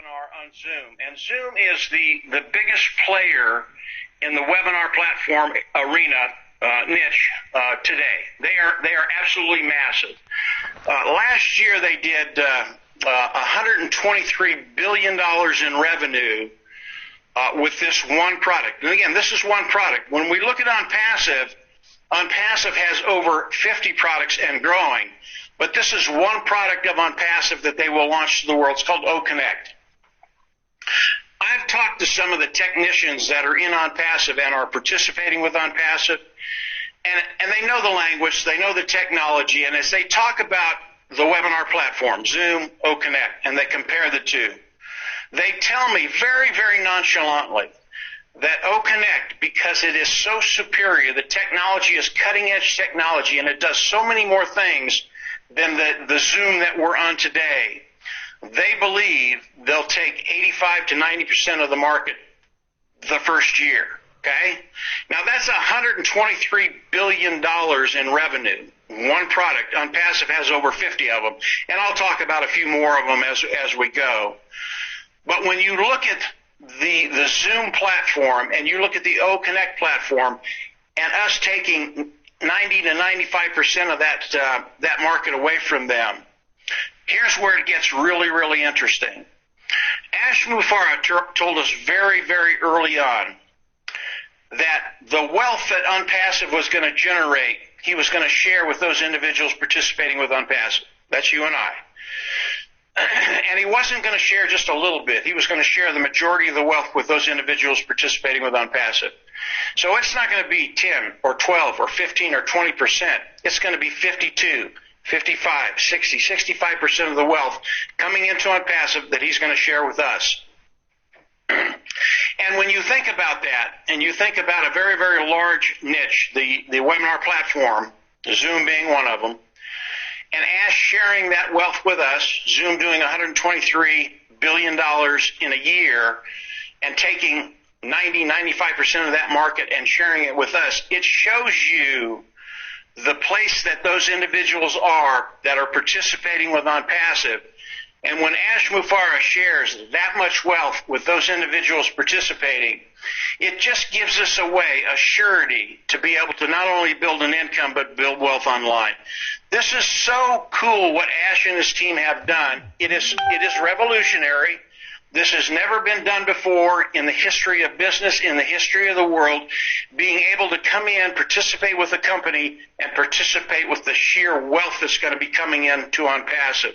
webinar on Zoom. And Zoom is the biggest player in the webinar platform arena niche today. They are absolutely massive. Last year they did $123 billion in revenue with this one product. And again, this is one product. When we look at onpassive, onpassive has over 50 products and growing. But this is one product of onpassive that they will launch to the world. It's called onConnect. I've talked to some of the technicians that are in onpassive and are participating with onpassive, and they know the language, they know the technology, and as they talk about the webinar platform, Zoom, onConnect, and they compare the two, they tell me very, very nonchalantly that onConnect, because it is so superior, the technology is cutting-edge technology, and it does so many more things than the Zoom that we're on today, they believe they'll take 85 to 90% of the market the first year. Okay? Now that's $123 billion in revenue. One product. onpassive has over 50 of them. And I'll talk about a few more of them as we go. But when you look at the Zoom platform and you look at the onConnect platform and us taking 90 to 95% of that market away from them, here's where it gets really, really interesting. Ash Mufareh told us very, very early on that the wealth that onpassive was going to generate, he was going to share with those individuals participating with onpassive. That's you and I. And he wasn't going to share just a little bit. He was going to share the majority of the wealth with those individuals participating with onpassive. So it's not going to be 10 or 12 or 15 or 20%. It's going to be 52, 55, 60, 65% of the wealth coming into onpassive that he's going to share with us. And when you think about that, and you think about a very, very large niche, the webinar platform, Zoom being one of them, and Ash sharing that wealth with us, Zoom doing $123 billion in a year, and taking 90, 95% of that market and sharing it with us, it shows you the place that those individuals are that are participating with onpassive. And when Ash Mufareh shares that much wealth with those individuals participating, it just gives us a way, a surety, to be able to not only build an income but build wealth online. This is so cool what Ash and his team have done. It is revolutionary. This has never been done before in the history of business, in the history of the world, being able to come in, participate with a company, and participate with the sheer wealth that's going to be coming into onpassive.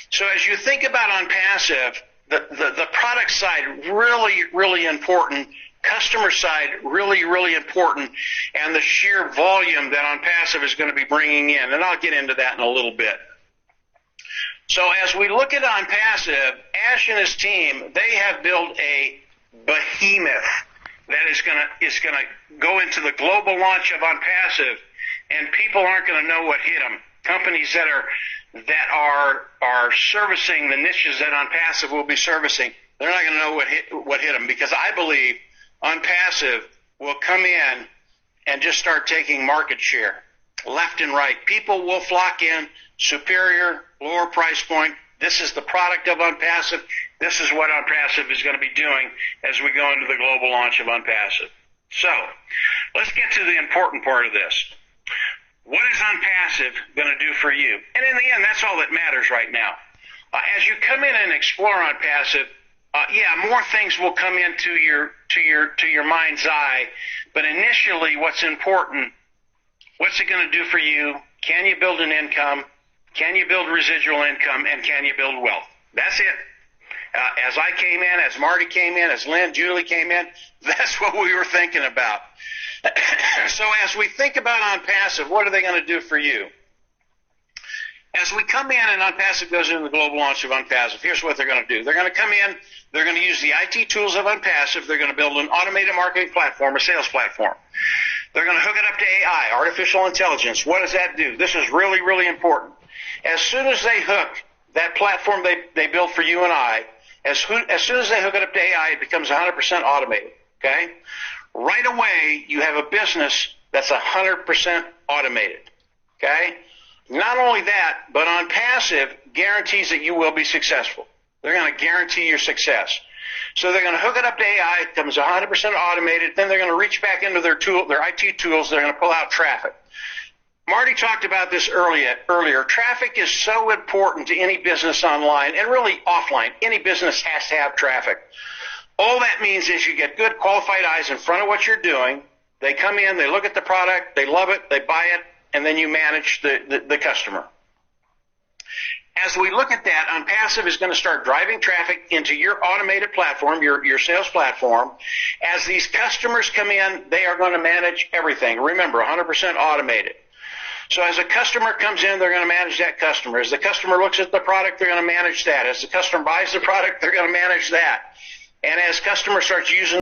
So as you think about onpassive, the product side, really, really important. Customer side, really, really important. And the sheer volume that onpassive is going to be bringing in. And I'll get into that in a little bit. So as we look at onpassive, Ash and his team, they have built a behemoth that is going to go into the global launch of onpassive, and people aren't going to know what hit them. Companies that are servicing the niches that onpassive will be servicing, they're not going to know what hit them, because I believe onpassive will come in and just start taking market share left and right. People will flock in, superior, lower price point. This is the product of onpassive. This is what onpassive is going to be doing as we go into the global launch of onpassive. So let's get to the important part of this. What is onpassive going to do for you? And in the end, that's all that matters right now. As you come in and explore onpassive, more things will come into your mind's eye. But initially, what's important? What's it going to do for you? Can you build an income? Can you build residual income? And can you build wealth? That's it. As I came in, as Marty came in, as Lynn, Julie came in, that's what we were thinking about. So as we think about onpassive, what are they going to do for you? As we come in and onpassive goes into the global launch of onpassive, here's what they're going to do. They're going to come in, they're going to use the IT tools of onpassive, they're going to build an automated marketing platform, a sales platform. They're going to hook it up to AI, artificial intelligence. What does that do? This is really, really important. As soon as they hook that platform they built for you and I, as soon as they hook it up to AI, it becomes 100% automated, okay? Right away, you have a business that's 100% automated, okay? Not only that, but onpassive guarantees that you will be successful. They're going to guarantee your success. So they're going to hook it up to AI. It comes 100% automated. Then they're going to reach back into their IT tools. They're going to pull out traffic. Marty talked about this earlier. Traffic is so important to any business online and really offline. Any business has to have traffic. All that means is you get good qualified eyes in front of what you're doing. They come in, they look at the product, they love it, they buy it, and then you manage the customer. As we look at that, onpassive is going to start driving traffic into your automated platform, your sales platform. As these customers come in, they are going to manage everything. Remember, 100% automated. So as a customer comes in, they're going to manage that customer. As the customer looks at the product, they're going to manage that. As the customer buys the product, they're going to manage that. And as customer starts using